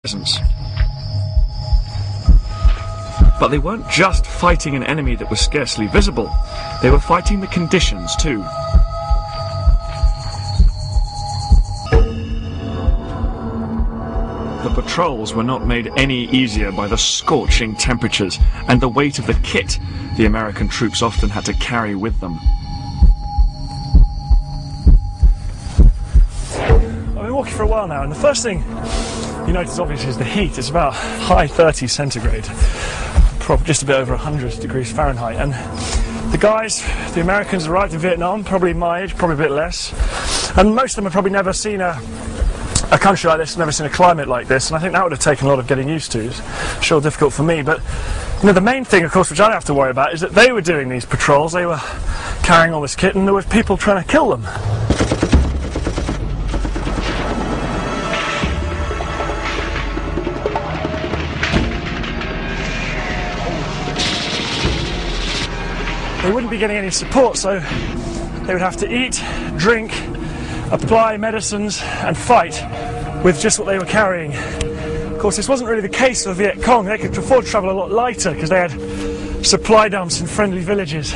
presence. But they weren't just fighting an enemy that was scarcely visible, they were fighting the conditions too. The patrols were not made any easier by the scorching temperatures and the weight of the kit the American troops often had to carry with them. I've been walking for a while now, and the first thing you notice obviously is the heat. It's about high 30 centigrade, just a bit over 100 degrees Fahrenheit. And the guys, the Americans, arrived in Vietnam, probably my age, probably a bit less, and most of them have probably never seen a country like this, never seen a climate like this, and I think that would have taken a lot of getting used to. It's sure difficult for me, but you know, the main thing, of course, which I don't have to worry about is that they were doing these patrols, they were carrying all this kit, and there were people trying to kill them. They wouldn't be getting any support, so they would have to eat, drink, apply medicines and fight with just what they were carrying. Of course, this wasn't really the case for Viet Cong. They could afford to travel a lot lighter because they had supply dumps in friendly villages.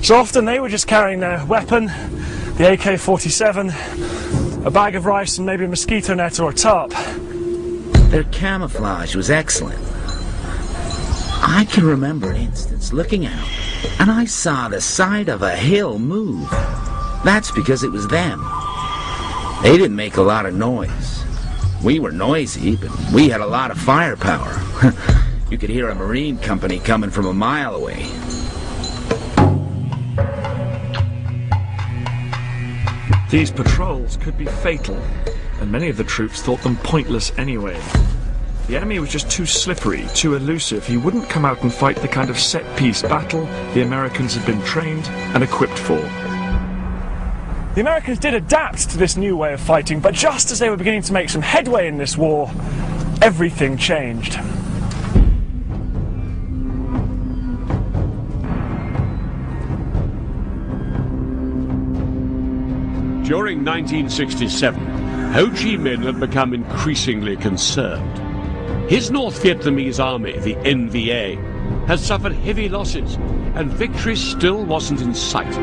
So often they were just carrying their weapon, the AK-47, a bag of rice and maybe a mosquito net or a tarp. Their camouflage was excellent. I can remember an instance looking out and I saw the side of a hill move. That's because it was them. They didn't make a lot of noise. We were noisy, but we had a lot of firepower. You could hear a marine company coming from a mile away. These patrols could be fatal, and many of the troops thought them pointless anyway. The enemy was just too slippery, too elusive. He wouldn't come out and fight the kind of set-piece battle the Americans had been trained and equipped for. The Americans did adapt to this new way of fighting, but just as they were beginning to make some headway in this war, everything changed. During 1967, Ho Chi Minh had become increasingly concerned. His North Vietnamese army, the NVA, had suffered heavy losses, and victory still wasn't in sight.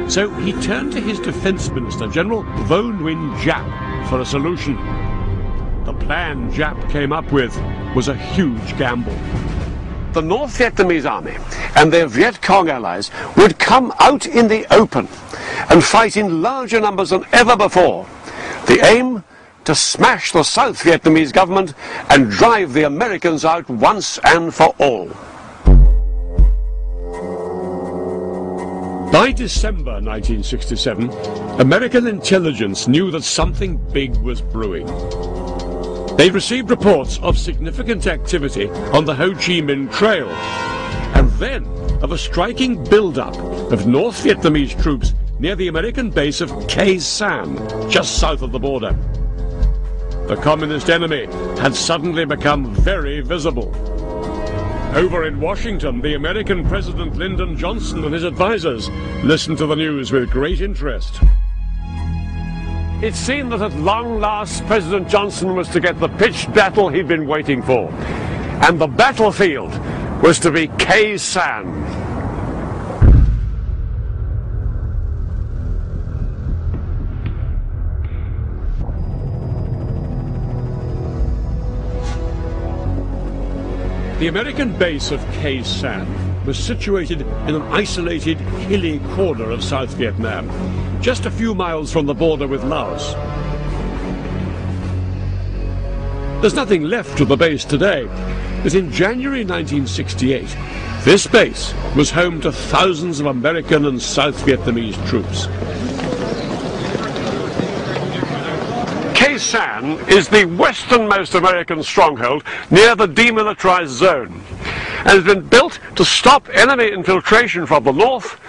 So he turned to his defense minister, General Vo Nguyen Giap, for a solution. The plan Giap came up with was a huge gamble. The North Vietnamese army and their Viet Cong allies would come out in the open and fight in larger numbers than ever before. The aim? To smash the South Vietnamese government and drive the Americans out once and for all. By December 1967, American intelligence knew that something big was brewing. They received reports of significant activity on the Ho Chi Minh Trail, and then of a striking build-up of North Vietnamese troops near the American base of Khe Sanh, just south of the border. The communist enemy had suddenly become very visible. Over in Washington, the American President Lyndon Johnson and his advisors listened to the news with great interest. It seemed that at long last President Johnson was to get the pitched battle he'd been waiting for. And the battlefield was to be Khe Sanh. The American base of Khe Sanh was situated in an isolated, hilly corner of South Vietnam, just a few miles from the border with Laos. There's nothing left of the base today, but in January 1968, this base was home to thousands of American and South Vietnamese troops. Khe Sanh is the westernmost American stronghold near the demilitarized zone, and has been built to stop enemy infiltration from the north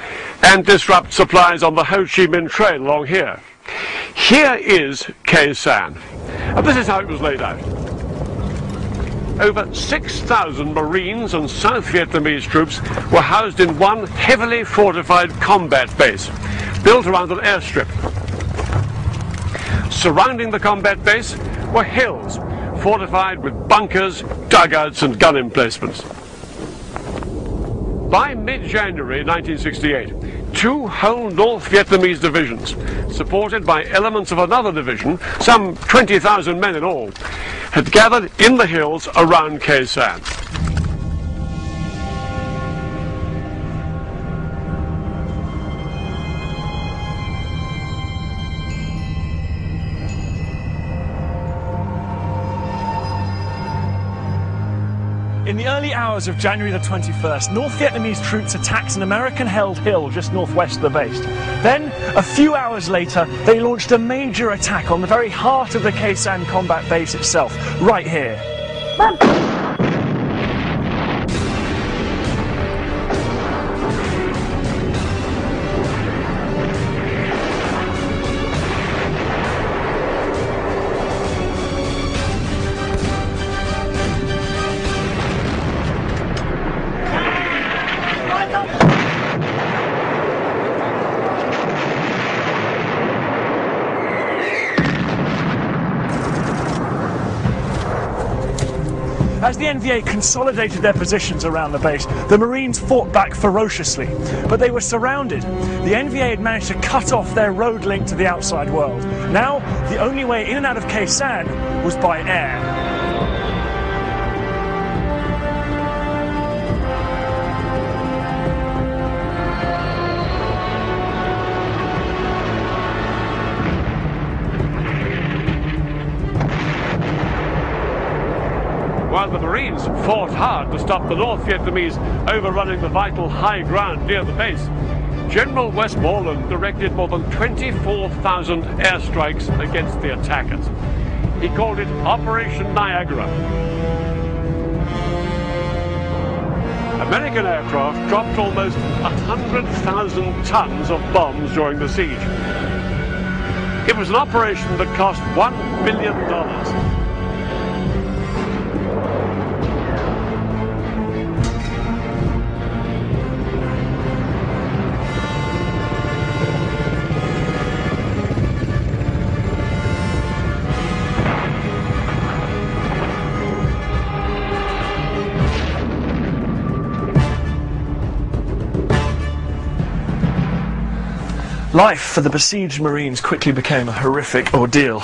and disrupt supplies on the Ho Chi Minh Trail along here. Here is Khe Sanh, and this is how it was laid out. Over 6,000 Marines and South Vietnamese troops were housed in one heavily fortified combat base, built around an airstrip. Surrounding the combat base were hills fortified with bunkers, dugouts and gun emplacements. By mid-January 1968, 2 whole North Vietnamese divisions, supported by elements of another division, some 20,000 men in all, had gathered in the hills around Khe Sanh. In the early hours of January the 21st, North Vietnamese troops attacked an American-held hill just northwest of the base. Then, a few hours later, they launched a major attack on the very heart of the Khe Sanh combat base itself, right here. As the NVA consolidated their positions around the base, the Marines fought back ferociously, but they were surrounded. The NVA had managed to cut off their road link to the outside world. Now, the only way in and out of Khe Sanh was by air. While the Marines fought hard to stop the North Vietnamese overrunning the vital high ground near the base, General Westmoreland directed more than 24,000 airstrikes against the attackers. He called it Operation Niagara. American aircraft dropped almost 100,000 tons of bombs during the siege. It was an operation that cost $1 billion. Life for the besieged Marines quickly became a horrific ordeal.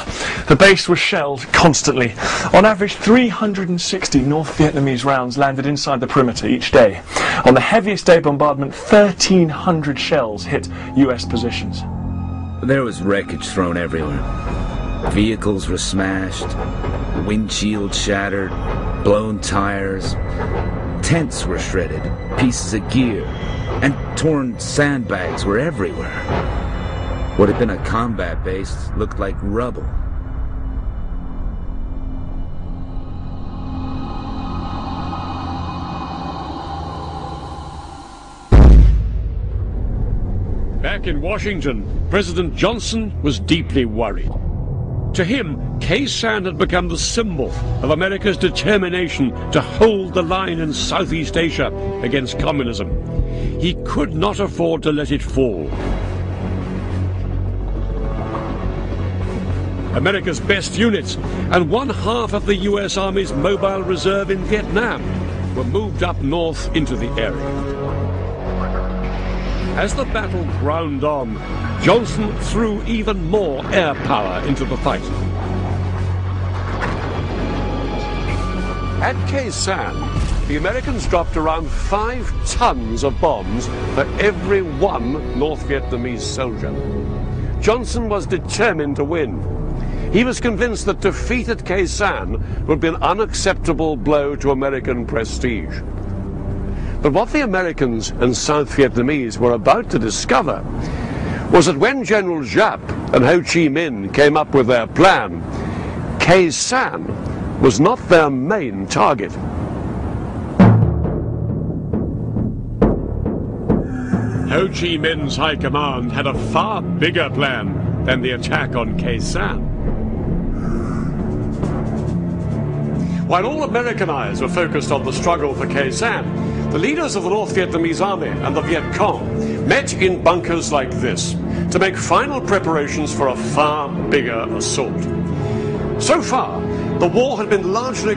The base was shelled constantly. On average, 360 North Vietnamese rounds landed inside the perimeter each day. On the heaviest day bombardment, 1,300 shells hit US positions. There was wreckage thrown everywhere. Vehicles were smashed, windshields shattered, blown tires, tents were shredded, pieces of gear, and torn sandbags were everywhere. What had been a combat base looked like rubble. Back in Washington, President Johnson was deeply worried. To him, Khe Sanh had become the symbol of America's determination to hold the line in Southeast Asia against communism. He could not afford to let it fall. America's best units and 1/2 of the US Army's mobile reserve in Vietnam were moved up north into the area. As the battle ground on, Johnson threw even more air power into the fight. At Khe Sanh, the Americans dropped around 5 tons of bombs for every 1 North Vietnamese soldier. Johnson was determined to win. He was convinced that defeat at Khe Sanh would be an unacceptable blow to American prestige. But what the Americans and South Vietnamese were about to discover was that when General Giap and Ho Chi Minh came up with their plan, Khe Sanh was not their main target. Ho Chi Minh's high command had a far bigger plan than the attack on Khe Sanh. While all American eyes were focused on the struggle for Khe Sanh, the leaders of the North Vietnamese Army and the Viet Cong met in bunkers like this to make final preparations for a far bigger assault. So far, the war had been largely